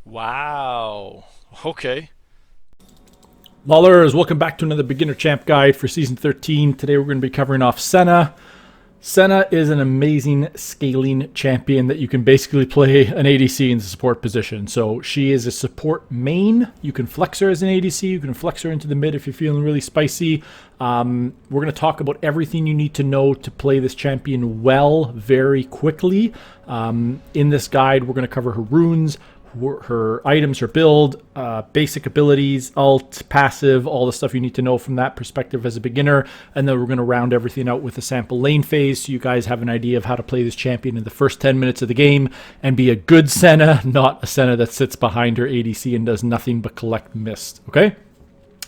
Wow. Okay. Lawlers, welcome back to another beginner champ guide for season 13. Today we're going to be covering off Senna. Senna is an amazing scaling champion that you can basically play an ADC in the support position. So she is a support main. You can flex her as an ADC. You can flex her into the mid if you're feeling really spicy. We're going to talk about everything you need to know to play this champion well very quickly. In this guide, we're going to cover her runes, her items, her build, basic abilities, alt, passive, all the stuff you need to know from that perspective as a beginner. And then we're going to round everything out with a sample lane phase so you guys have an idea of how to play this champion in the first 10 minutes of the game and be a good Senna, not a Senna that sits behind her ADC and does nothing but collect mist, okay?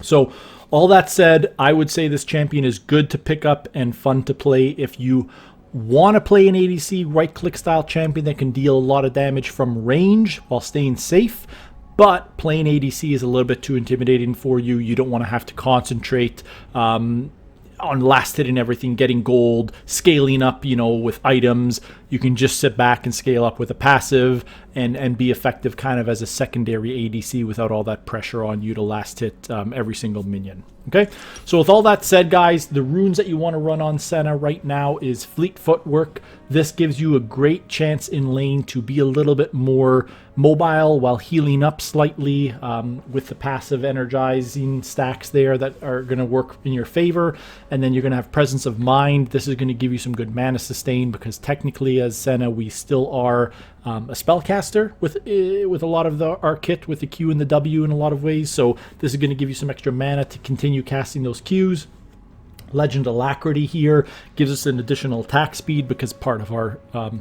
So all that said, I would say this champion is good to pick up and fun to play if you want to play an ADC right-click style champion that can deal a lot of damage from range while staying safe, but playing ADC is a little bit too intimidating for you. You don't want to have to concentrate on last hit and everything, getting gold, scaling up, with items. You can just sit back and scale up with a passive and be effective kind of as a secondary ADC without all that pressure on you to last hit every single minion. Okay, so with all that said, guys, the runes that you want to run on Senna right now is Fleet Footwork. This gives you a great chance in lane to be a little bit more mobile while healing up slightly with the passive energizing stacks there that are going to work in your favor. And then you're going to have Presence of Mind. This is going to give you some good mana sustain because technically as Senna, we still are a spellcaster with a lot of our kit with the Q and the W in a lot of ways. So this is going to give you some extra mana to continue casting those Qs. Legend Alacrity here gives us an additional attack speed because part of our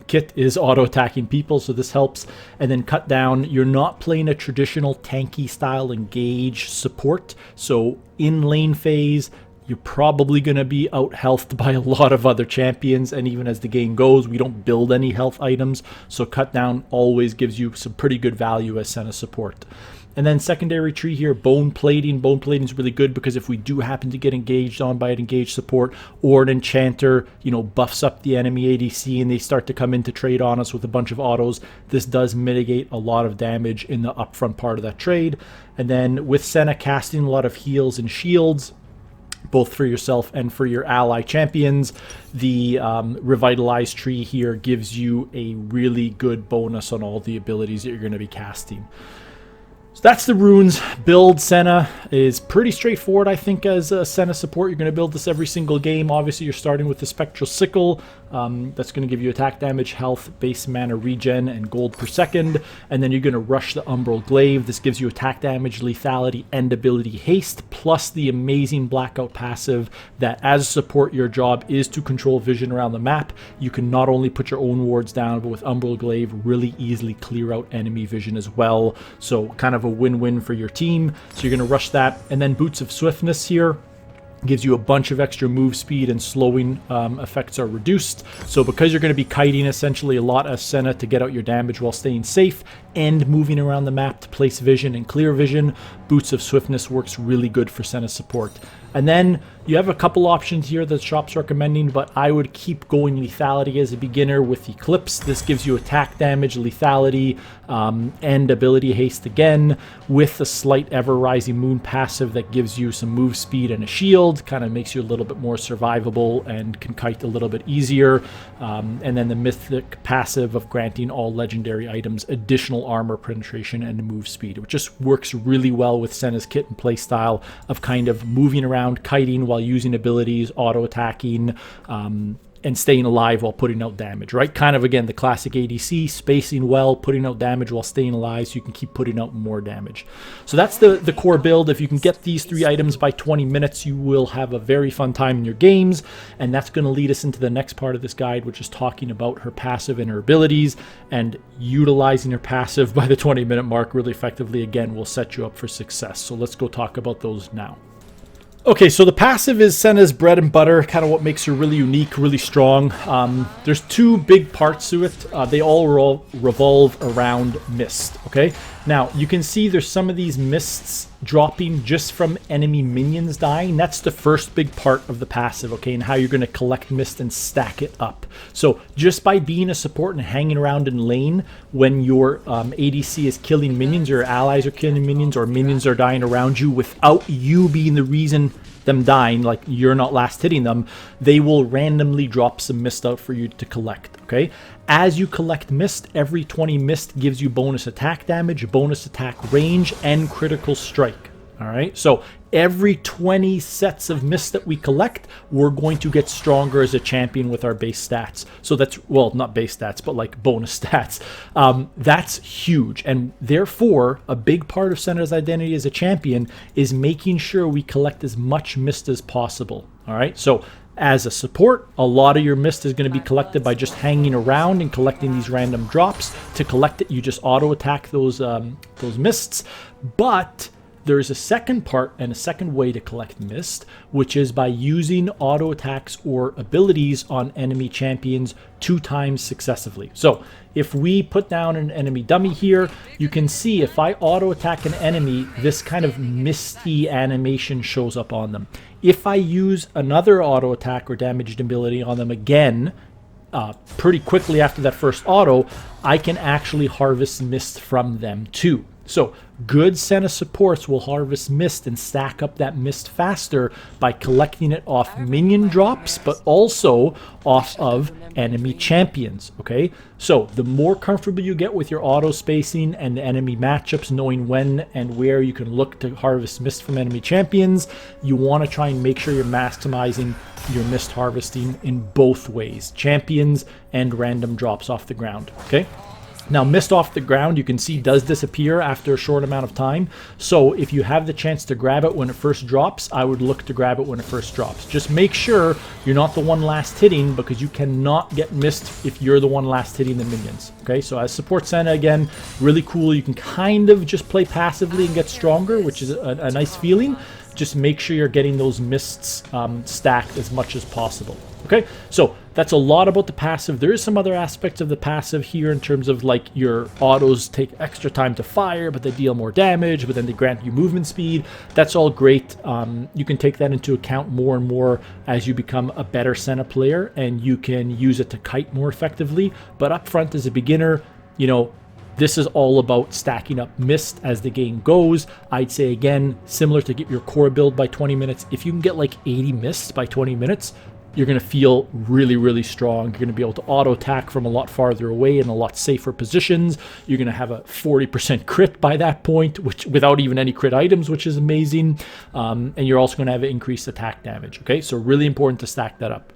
kit is auto-attacking people, so this helps. And then Cut Down, you're not playing a traditional tanky style engage support, so in lane phase, you're probably going to be out-healthed by a lot of other champions, and even as the game goes, we don't build any health items, so Cut Down always gives you some pretty good value as Senna support. And then secondary tree here, Bone Plating. Bone Plating is really good because if we do happen to get engaged on by an engaged support or an enchanter, buffs up the enemy ADC and they start to come in to trade on us with a bunch of autos, this does mitigate a lot of damage in the upfront part of that trade. And then with Senna casting a lot of heals and shields, both for yourself and for your ally champions, the Revitalize tree here gives you a really good bonus on all the abilities that you're going to be casting. So that's the runes. Build Senna is pretty straightforward, I think, as a Senna support. You're going to build this every single game. Obviously, you're starting with the Spectral Sickle. That's going to give you attack damage, health, base mana regen, and gold per second. And then you're going to rush the Umbral Glaive. This gives you attack damage, lethality, and ability haste, plus the amazing Blackout passive that as support, your job is to control vision around the map. You can not only put your own wards down, but with Umbral Glaive, really easily clear out enemy vision as well. So kind of a win-win for your team. So you're going to rush that. And then Boots of Swiftness here gives you a bunch of extra move speed and slowing effects are reduced. So because you're going to be kiting essentially a lot as Senna to get out your damage while staying safe and moving around the map to place vision and clear vision, Boots of Swiftness works really good for Senna support. And then you have a couple options here that the shop's recommending, but I would keep going lethality as a beginner with Eclipse. This gives you attack damage, lethality, and ability haste again, with a slight Ever Rising Moon passive that gives you some move speed and a shield, kind of makes you a little bit more survivable and can kite a little bit easier. And then the Mythic passive of granting all legendary items additional armor penetration and move speed, which just works really well with Senna's kit and playstyle of kind of moving around, kiting while using abilities, auto-attacking, and staying alive while putting out damage, right? Kind of, again, the classic ADC, spacing well, putting out damage while staying alive so you can keep putting out more damage. So that's the core build. If you can get these 3 items by 20 minutes, you will have a very fun time in your games, and that's going to lead us into the next part of this guide, which is talking about her passive and her abilities, and utilizing her passive by the 20-minute mark really effectively, again, will set you up for success. So let's go talk about those now. Okay, so the passive is Senna's bread and butter, kind of what makes her really unique, really strong. There's 2 big parts to it. They all revolve around Mist, okay? Now, you can see there's some of these mists dropping just from enemy minions dying. That's the first big part of the passive, okay, and how you're going to collect mist and stack it up. So just by being a support and hanging around in lane when your ADC is killing minions, or your allies are killing minions, or minions are dying around you without you being the reason them dying, like you're not last hitting them, they will randomly drop some mist out for you to collect, okay? As you collect mist, every 20 mist gives you bonus attack damage, bonus attack range, and critical strike, all right? So every 20 sets of mist that we collect, we're going to get stronger as a champion with our base stats. So that's, well, not base stats, but like bonus stats. That's huge. And therefore, a big part of Senna's identity as a champion is making sure we collect as much mist as possible, all right? So as a support, a lot of your mist is going to be collected by just hanging around and collecting these random drops. To collect it, you just auto attack those mists. But there's a second part and a second way to collect mist, which is by using auto attacks or abilities on enemy champions 2 times successively. So if we put down an enemy dummy here, you can see if I auto attack an enemy, this kind of misty animation shows up on them. If I use another auto attack or damaged ability on them again, pretty quickly after that first auto, I can actually harvest mist from them too. So good Senna supports will harvest mist and stack up that mist faster by collecting it off minion drops, but also off of enemy champions, okay? So the more comfortable you get with your auto spacing and the enemy matchups, knowing when and where you can look to harvest mist from enemy champions, you want to try and make sure you're maximizing your mist harvesting in both ways, champions and random drops off the ground, okay? Now, mist off the ground, you can see, does disappear after a short amount of time. So if you have the chance to grab it when it first drops, I would look to grab it when it first drops. Just make sure you're not the one last hitting, because you cannot get mist if you're the one last hitting the minions. Okay, so as support Senna, again, really cool. You can kind of just play passively and get stronger, which is a nice feeling. Just make sure you're getting those mists stacked as much as possible. Okay, so that's a lot about the passive. There is some other aspects of the passive here in terms of like your autos take extra time to fire, but they deal more damage, but then they grant you movement speed. That's all great. You can take that into account more and more as you become a better Senna player, and you can use it to kite more effectively. But up front as a beginner, you know, this is all about stacking up mist as the game goes. I'd say, again, similar to get your core build by 20 minutes. If you can get like 80 mists by 20 minutes, you're going to feel really, really strong. You're going to be able to auto attack from a lot farther away in a lot safer positions. You're going to have a 40% crit by that point, which without even any crit items, which is amazing. And you're also going to have increased attack damage. Okay, so really important to stack that up.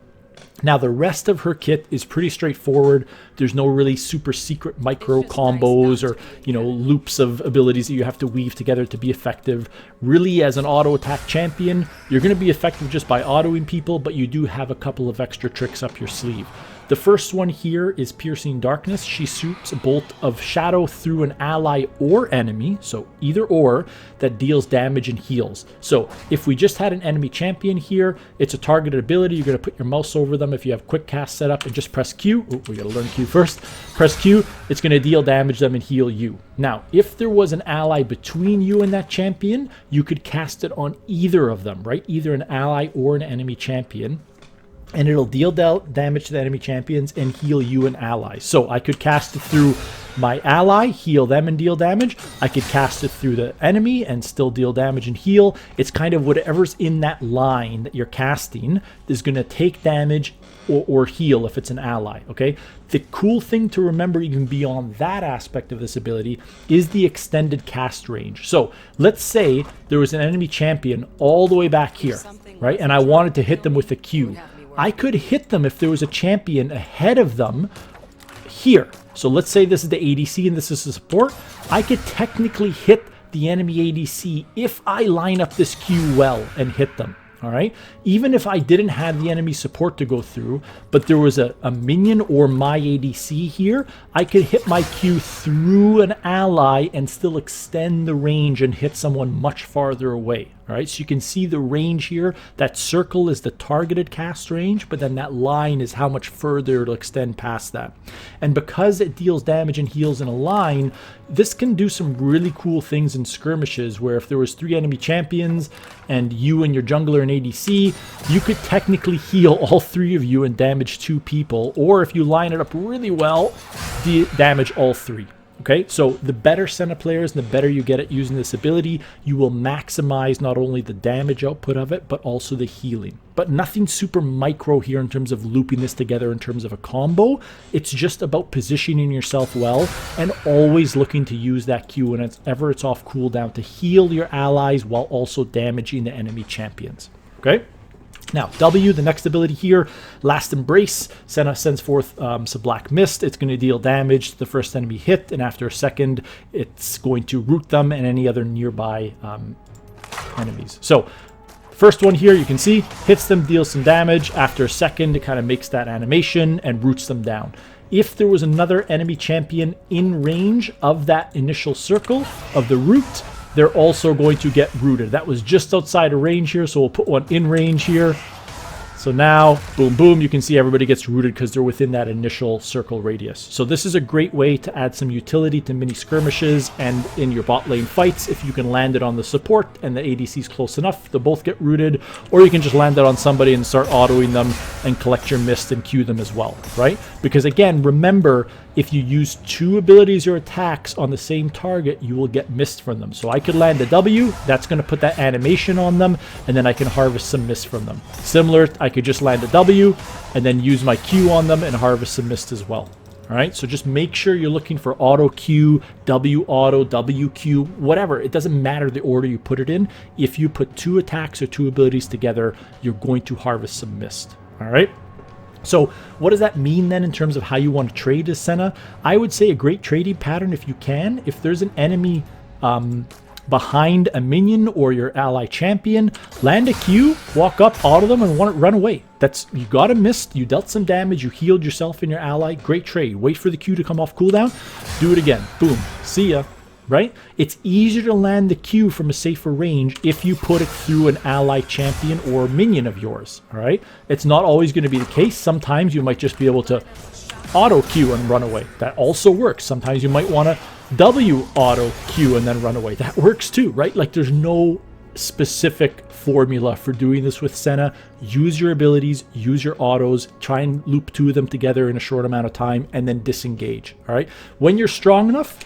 Now, the rest of her kit is pretty straightforward. There's no really super secret micro combos or, you know, loops of abilities that you have to weave together to be effective. Really, as an auto attack champion, you're going to be effective just by autoing people, but you do have a couple of extra tricks up your sleeve. The first one here is Piercing Darkness. She shoots a bolt of shadow through an ally or enemy, so either or, that deals damage and heals. So if we just had an enemy champion here, it's a targeted ability. You're going to put your mouse over them if you have quick cast set up and just press Q. Oh, we got to learn Q first. Press Q. It's going to deal damage them and heal you. Now, if there was an ally between you and that champion, you could cast it on either of them, right? Either an ally or an enemy champion. And it'll deal damage to the enemy champions and heal you and allies. So I could cast it through my ally, heal them and deal damage. I could cast it through the enemy and still deal damage and heal. It's kind of whatever's in that line that you're casting is going to take damage or heal if it's an ally, okay? The cool thing to remember even beyond that aspect of this ability is the extended cast range. So let's say there was an enemy champion all the way back here, right? And I wanted to hit them with a Q. I could hit them if there was a champion ahead of them here. So let's say this is the ADC and this is the support. I could technically hit the enemy ADC if I line up this Q well and hit them. All right. Even if I didn't have the enemy support to go through, but there was a minion or my ADC here, I could hit my Q through an ally and still extend the range and hit someone much farther away. All right, so you can see the range here. That circle is the targeted cast range, but then that line is how much further it'll extend past that. And because it deals damage and heals in a line, this can do some really cool things in skirmishes where if there was 3 enemy champions and you and your jungler and ADC, you could technically heal all 3 of you and damage 2 people, or if you line it up really well, damage all 3. Okay, so the better Senna players and the better you get at using this ability, you will maximize not only the damage output of it, but also the healing. But nothing super micro here in terms of looping this together in terms of a combo. It's just about positioning yourself well and always looking to use that Q whenever it's off cooldown to heal your allies while also damaging the enemy champions. Okay? Now, W, the next ability here, Last Embrace. Senna sends forth some Black Mist. It's going to deal damage to the first enemy hit, and after a second, it's going to root them and any other nearby enemies. So, first one here, you can see, hits them, deals some damage. After a second, it kind of makes that animation and roots them down. If there was another enemy champion in range of that initial circle of the root, they're also going to get rooted. That was just outside of range here, so we'll put one in range here. So now, boom, boom, you can see everybody gets rooted because they're within that initial circle radius. So this is a great way to add some utility to mini skirmishes and in your bot lane fights if you can land it on the support and the ADC's close enough, they'll both get rooted, or you can just land it on somebody and start autoing them and collect your mist and Q them as well, right? Because again, remember, if you use 2 abilities or attacks on the same target, you will get mist from them. So I could land a W, that's going to put that animation on them, and then I can harvest some mist from them. Similar, I could just land a W, and then use my Q on them and harvest some mist as well. Alright, so just make sure you're looking for auto Q, W auto, W Q, whatever. It doesn't matter the order you put it in. If you put 2 attacks or 2 abilities together, you're going to harvest some mist. Alright? So what does that mean then in terms of how you want to trade as Senna? I would say a great trading pattern if you can. If there's an enemy behind a minion or your ally champion, land a Q, walk up, auto them, and run away. You got a mist, you dealt some damage, you healed yourself and your ally. Great trade. Wait for the Q to come off cooldown. Do it again. Boom. See ya. Right? It's easier to land the Q from a safer range if you put it through an ally champion or minion of yours. All right? It's not always going to be the case. Sometimes you might just be able to auto Q and run away. That also works. Sometimes you might want to W auto Q and then run away. That works too, right? Like there's no specific formula for doing this with Senna. Use your abilities, use your autos, try and loop 2 of them together in a short amount of time, and then disengage. All right? When you're strong enough,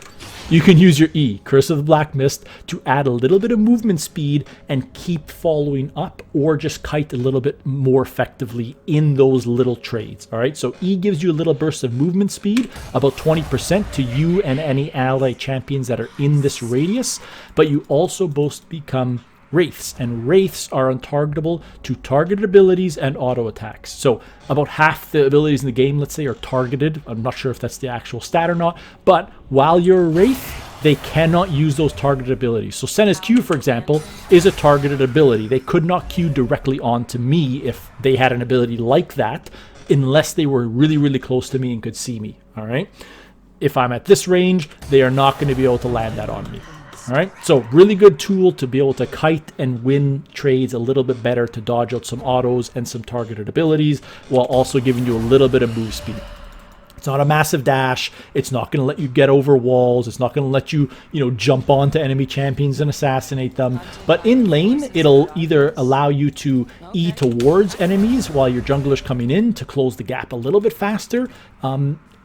you can use your E, Curse of the Black Mist, to add a little bit of movement speed and keep following up, or just kite a little bit more effectively in those little trades. All right, so E gives you a little burst of movement speed, about 20% to you and any ally champions that are in this radius, but you also both become Wraiths, and Wraiths are untargetable to targeted abilities and auto attacks. So about half the abilities in the game, let's say, are targeted. I'm not sure if that's the actual stat or not, but while you're a Wraith, they cannot use those targeted abilities. So Senna's Q, for example, is a targeted ability. They could not Q directly onto me if they had an ability like that, unless they were really, really close to me and could see me, all right? If I'm at this range, they are not going to be able to land that on me. All right, so really good tool to be able to kite and win trades a little bit better, to dodge out some autos and some targeted abilities while also giving you a little bit of move speed. It's not a massive dash. It's not going to let you get over walls. It's not going to let you, jump onto enemy champions and assassinate them. But in lane, it'll either allow you to E towards enemies while your jungler's coming in to close the gap a little bit faster,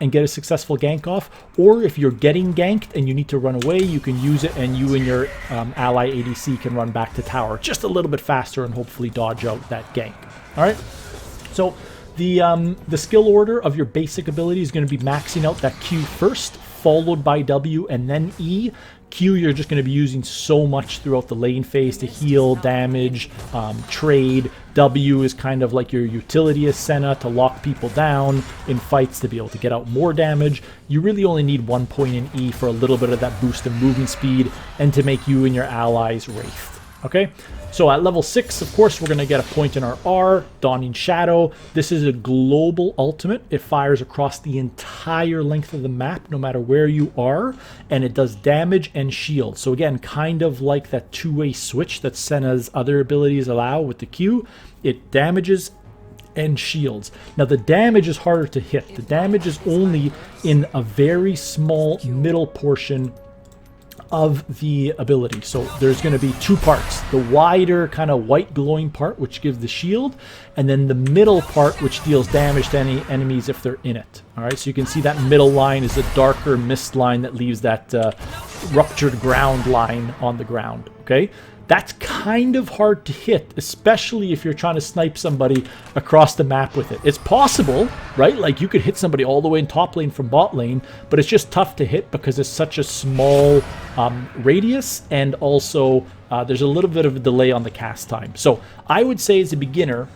and get a successful gank off, or if you're getting ganked and you need to run away, you can use it and you and your ally ADC can run back to tower just a little bit faster and hopefully dodge out that gank. All right, so the skill order of your basic ability is going to be maxing out that Q first, followed by W and then E. Q you're just going to be using so much throughout the lane phase to heal, damage, trade. W is kind of like your utility as Senna to lock people down in fights to be able to get out more damage. You really only need 1 point in E for a little bit of that boost in movement speed and to make you and your allies Wraith. Okay, so at level 6, of course, we're going to get a point in our R, Dawning Shadow. This is a global ultimate. It fires across the entire length of the map, no matter where you are, and it does damage and shield. So again, kind of like that two-way switch that Senna's other abilities allow with the Q. It damages and shields. Now the damage is harder to hit. The damage is only in a very small middle portion of the ability. So there's going to be two parts: the wider kind of white glowing part, which gives the shield, and then the middle part, which deals damage to any enemies if they're in it. All right, so you can see that middle line is a darker mist line that leaves that ruptured ground line on the ground. Okay, that's kind of hard to hit, especially if you're trying to snipe somebody across the map with it. It's possible, right? Like you could hit somebody all the way in top lane from bot lane, but it's just tough to hit because it's such a small radius, and also there's a little bit of a delay on the cast time. So I would say as a beginner,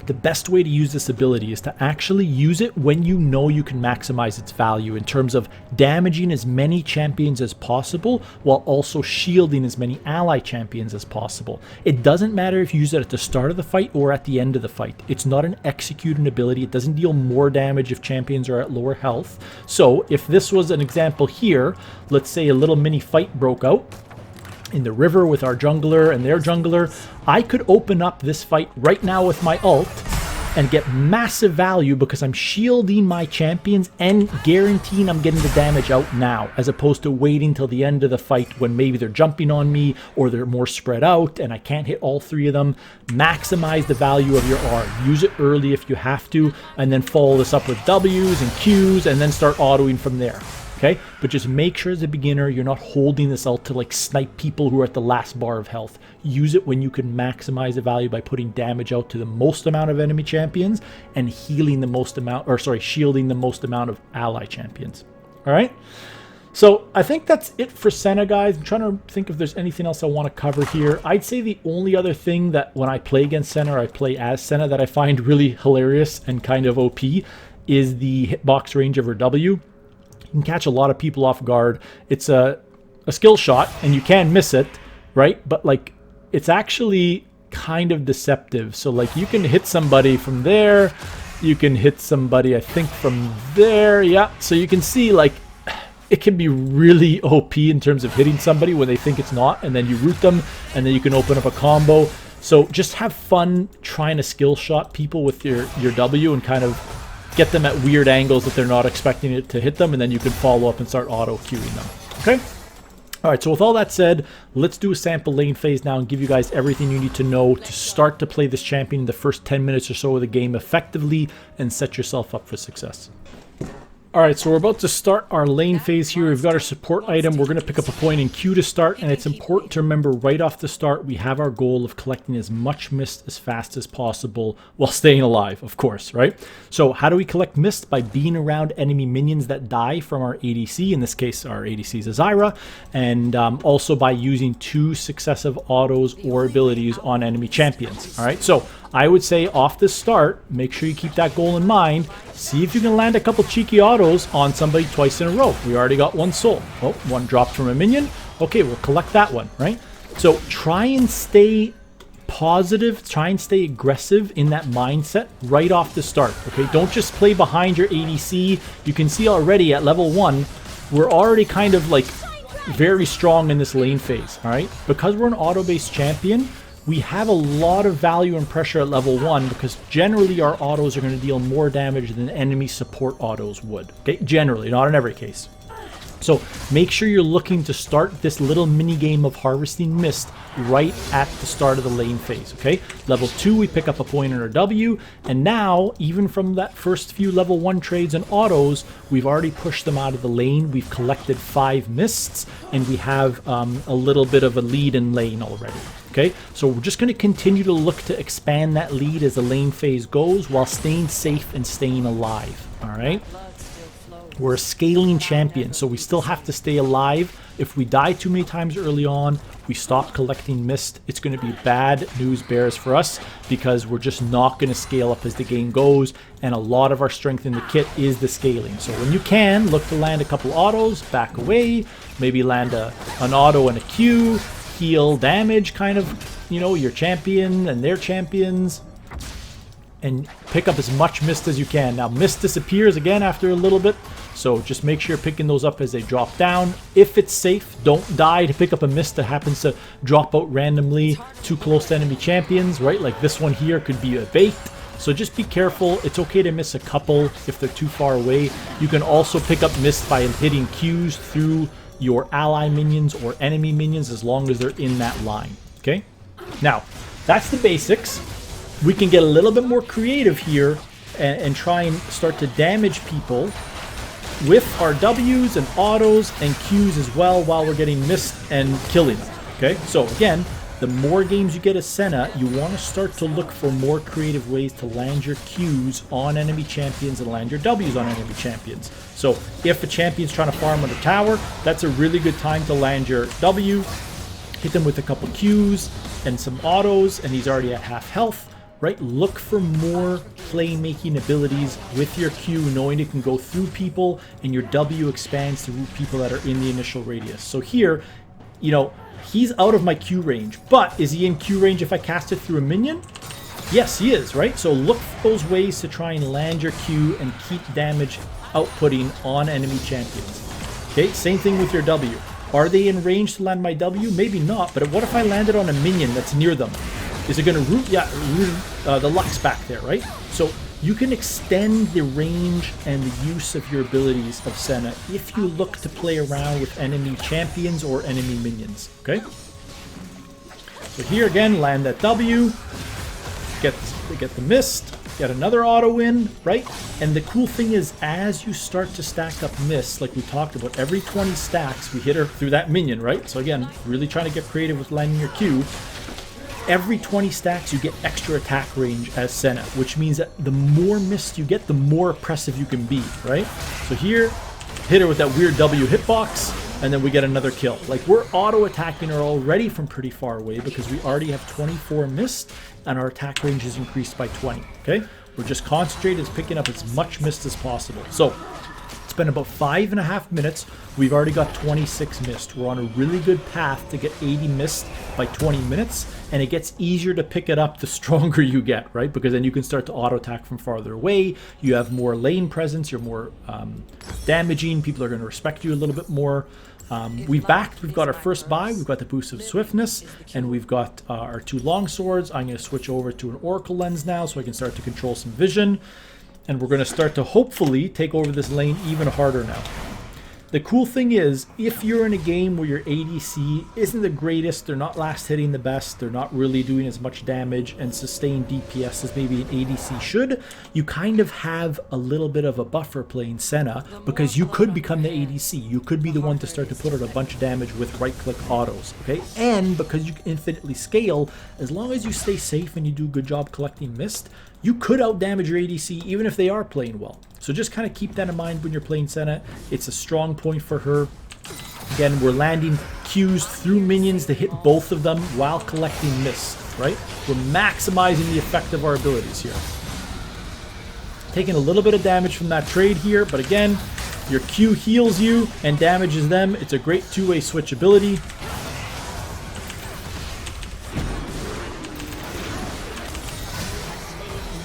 the best way to use this ability is to actually use it when you know you can maximize its value in terms of damaging as many champions as possible while also shielding as many ally champions as possible. It doesn't matter if you use it at the start of the fight or at the end of the fight. It's not an executing ability. It doesn't deal more damage if champions are at lower health. So if this was an example here, let's say a little mini fight broke out in the river with our jungler and their jungler, I could open up this fight right now with my ult and get massive value because I'm shielding my champions and guaranteeing I'm getting the damage out now, as opposed to waiting till the end of the fight when maybe they're jumping on me or they're more spread out and I can't hit all three of them. Maximize the value of your R. Use it early if you have to, and then follow this up with W's and Q's and then start autoing from there. Okay, but just make sure as a beginner you're not holding this ult to like snipe people who are at the last bar of health. Use it when you can maximize the value by putting damage out to the most amount of enemy champions and healing the most amount, or sorry, shielding the most amount of ally champions. All right, so I think that's it for Senna, guys. I'm trying to think if there's anything else I want to cover here. I'd say the only other thing that when I play against Senna or I play as Senna that I find really hilarious and kind of OP is the hitbox range of her W. You can catch a lot of people off guard. It's a skill shot and you can miss it, right? But like it's actually kind of deceptive. So like you can hit somebody from there, you can hit somebody I think from there. Yeah, so you can see like it can be really OP in terms of hitting somebody when they think it's not, and then you root them and then you can open up a combo. So just have fun trying to skill shot people with your W and kind of get them at weird angles that they're not expecting it to hit them, and then you can follow up and start auto-queuing them. Okay? Alright, so with all that said, let's do a sample lane phase now and give you guys everything you need to know to start to play this champion in the first 10 minutes or so of the game effectively and set yourself up for success. Alright, so we're about to start our lane phase here. We've got our support item. We're going to pick up a point in Q to start, and it's important to remember right off the start we have our goal of collecting as much mist as fast as possible while staying alive, of course, right? So how do we collect mist? By being around enemy minions that die from our ADC, in this case our ADC is Azira, and also by using 2 successive autos or abilities on enemy champions. Alright, so I would say off the start, make sure you keep that goal in mind. See if you can land a couple cheeky autos on somebody twice in a row. We already got 1 soul. Oh, 1 dropped from a minion. Okay, we'll collect that one, right? So try and stay positive, try and stay aggressive in that mindset right off the start, okay? Don't just play behind your ADC. You can see already at level 1, we're already kind of like very strong in this lane phase, all right? Because we're an auto-based champion, we have a lot of value and pressure at level 1 because generally our autos are going to deal more damage than enemy support autos would. Okay, generally, not in every case. So make sure you're looking to start this little mini game of harvesting mist right at the start of the lane phase, okay? Level 2, we pick up a point in our W, and now, even from that first few level 1 trades and autos, we've already pushed them out of the lane. We've collected 5 mists, and we have a little bit of a lead in lane already. Okay, so we're just going to continue to look to expand that lead as the lane phase goes while staying safe and staying alive, all right? We're a scaling champion, so we still have to stay alive. If we die too many times early on, we stop collecting mist, it's going to be bad news bears for us because we're just not going to scale up as the game goes, and a lot of our strength in the kit is the scaling. So when you can, look to land a couple autos, back away, maybe land an auto and a Q, heal damage kind of, you know, your champion and their champions, and pick up as much mist as you can. Now, mist disappears again after a little bit, so just make sure you're picking those up as they drop down. If it's safe, don't die to pick up a mist that happens to drop out randomly too close to enemy champions, right? Like this one here could be a bait. So just be careful. It's okay to miss a couple if they're too far away. You can also pick up mist by hitting Qs through your ally minions or enemy minions as long as they're in that line, okay? Now, that's the basics. We can get a little bit more creative here and try and start to damage people with our Ws and autos and Qs as well while we're getting mist and killing them, okay? So again, the more games you get as Senna, you want to start to look for more creative ways to land your Qs on enemy champions and land your Ws on enemy champions. So if a champion's trying to farm on a tower, that's a really good time to land your W, hit them with a couple Qs and some autos, and he's already at half health, right? Look for more playmaking abilities with your Q, knowing it can go through people, and your W expands through people that are in the initial radius. So here, you know, he's out of my Q range, but is he in Q range if I cast it through a minion? Yes, he is, right? So look for those ways to try and land your Q and keep damage outputting on enemy champions. Okay, same thing with your W. Are they in range to land my W? Maybe not, but what if I landed on a minion that's near them? Is it going to root? Yeah, root the Lux back there, right? So you can extend the range and the use of your abilities of Senna if you look to play around with enemy champions or enemy minions, okay? So here again, land that W, get the mist, get another auto in, right? And the cool thing is, as you start to stack up mist, like we talked about, every 20 stacks, we hit her through that minion, right? So again, really trying to get creative with landing your Q. Every 20 stacks, you get extra attack range as Senna, which means that the more mist you get, the more oppressive you can be, right? So here, hit her with that weird W hitbox, and then we get another kill. Like, we're auto-attacking her already from pretty far away because we already have 24 mist, and our attack range is increased by 20, okay? We're just concentrated as picking up as much mist as possible. So, it's been about 5.5 minutes. We've already got 26 mist. We're on a really good path to get 80 mist by 20 minutes, and it gets easier to pick it up the stronger you get, right? Because then you can start to auto attack from farther away. You have more lane presence. You're more damaging. People are going to respect you a little bit more. We've got our first buy. We've got the boost of swiftness, and we've got our 2 long swords. I'm going to switch over to an oracle lens now so I can start to control some vision. And we're going to start to hopefully take over this lane even harder now. The cool thing is, if you're in a game where your ADC isn't the greatest, they're not last hitting the best, they're not really doing as much damage and sustained DPS as maybe an ADC should, you kind of have a little bit of a buffer playing Senna, because you could become the ADC. You could be the one to start to put out a bunch of damage with right-click autos, okay? And because you can infinitely scale, as long as you stay safe and you do a good job collecting mist, you could outdamage your ADC even if they are playing well. So just kind of keep that in mind when you're playing Senna. It's a strong point for her. Again, we're landing Qs through minions to hit both of them while collecting mist, right? We're maximizing the effect of our abilities here. Taking a little bit of damage from that trade here, but again, your Q heals you and damages them. It's a great two-way switch ability.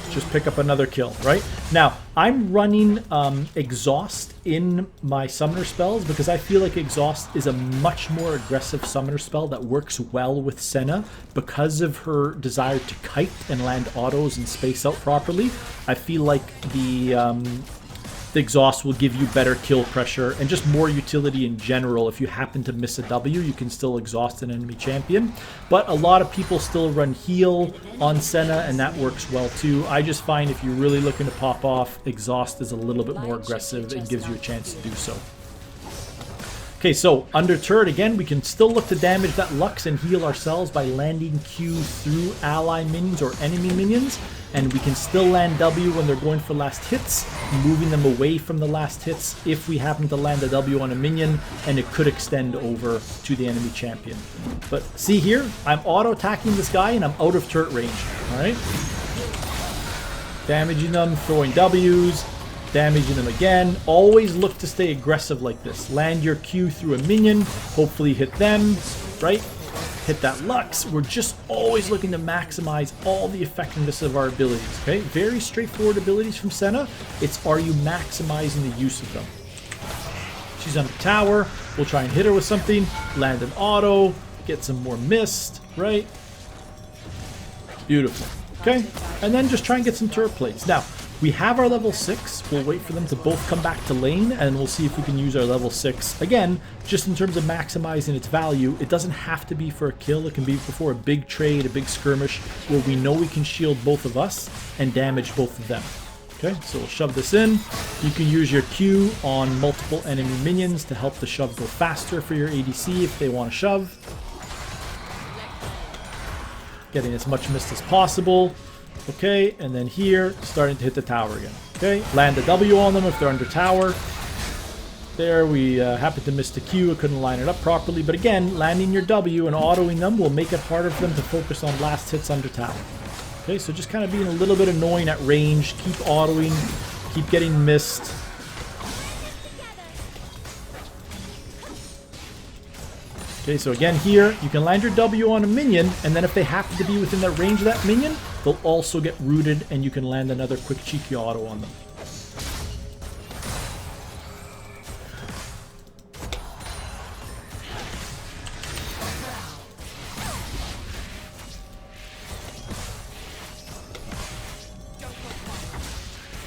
Just pick up another kill, right? Now, I'm running Exhaust in my summoner spells because I feel like Exhaust is a much more aggressive summoner spell that works well with Senna because of her desire to kite and land autos and space out properly. I feel like the Exhaust will give you better kill pressure and just more utility in general. If you happen to miss a W, you can still exhaust an enemy champion. But a lot of people still run heal on Senna, and that works well too. I just find if you're really looking to pop off, Exhaust is a little bit more aggressive and gives you a chance to do so. Okay, so under turret again, we can still look to damage that Lux and heal ourselves by landing Q through ally minions or enemy minions. And we can still land W when they're going for last hits, moving them away from the last hits if we happen to land a W on a minion, and it could extend over to the enemy champion. But see here, I'm auto-attacking this guy and I'm out of turret range, alright? Damaging them, throwing Ws, damaging them again. Always look to stay aggressive like this. Land your Q through a minion, hopefully hit them, right? hit that Lux. We're just always looking to maximize all the effectiveness of our abilities, okay? Very straightforward abilities from Senna. It's, are you maximizing the use of them? She's under tower. We'll try and hit her with something. Land an auto. Get some more mist, right? Beautiful. Okay, and then just try and get some turret plays. Now, we have our level 6. We'll wait for them to both come back to lane, and we'll see if we can use our level 6. Again, just in terms of maximizing its value, it doesn't have to be for a kill. It can be before a big trade, a big skirmish, where we know we can shield both of us and damage both of them. Okay, so we'll shove this in. You can use your Q on multiple enemy minions to help the shove go faster for your ADC if they want to shove. Getting as much mist as possible. Okay, and then here, starting to hit the tower again. Okay, land a W on them if they're under tower. There, we happened to miss the Q. I couldn't line it up properly. But again, landing your W and autoing them will make it harder for them to focus on last hits under tower. Okay, so just kind of being a little bit annoying at range. Keep autoing. Keep getting missed. Okay, so again here, you can land your W on a minion, and then if they happen to be within that range of that minion, they'll also get rooted, and you can land another quick cheeky auto on them.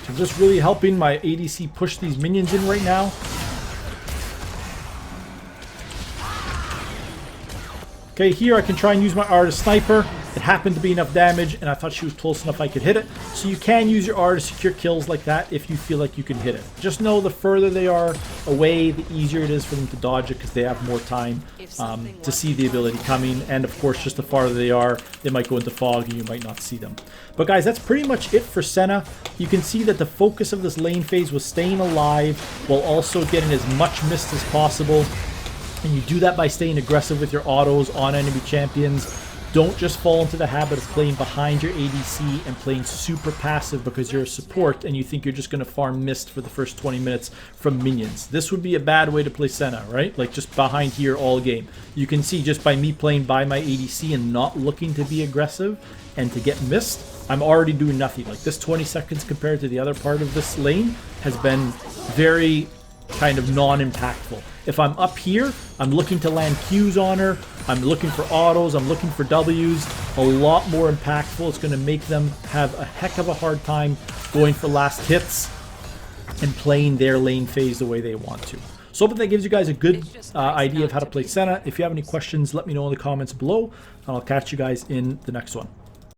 So I'm just really helping my ADC push these minions in right now. Okay, here I can try and use my R to sniper. It happened to be enough damage, and I thought she was close enough I could hit it. So you can use your R to secure kills like that if you feel like you can hit it. Just know the further they are away, the easier it is for them to dodge it because they have more time to see the ability coming. And of course, just the farther they are, they might go into fog and you might not see them. But guys, that's pretty much it for Senna. You can see that the focus of this lane phase was staying alive while also getting as much mist as possible. And you do that by staying aggressive with your autos on enemy champions. Don't just fall into the habit of playing behind your ADC and playing super passive because you're a support and you think you're just going to farm mist for the first 20 minutes from minions. This would be a bad way to play Senna, right? Like just behind here all game. You can see just by me playing by my ADC and not looking to be aggressive and to get mist, I'm already doing nothing. Like this 20 seconds compared to the other part of this lane has been very kind of non-impactful. If I'm up here, I'm looking to land Qs on her, I'm looking for autos, I'm looking for Ws, a lot more impactful. It's going to make them have a heck of a hard time going for last hits and playing their lane phase the way they want to. So I hope that gives you guys a good idea of how to play Senna. If you have any questions, let me know in the comments below, and I'll catch you guys in the next one.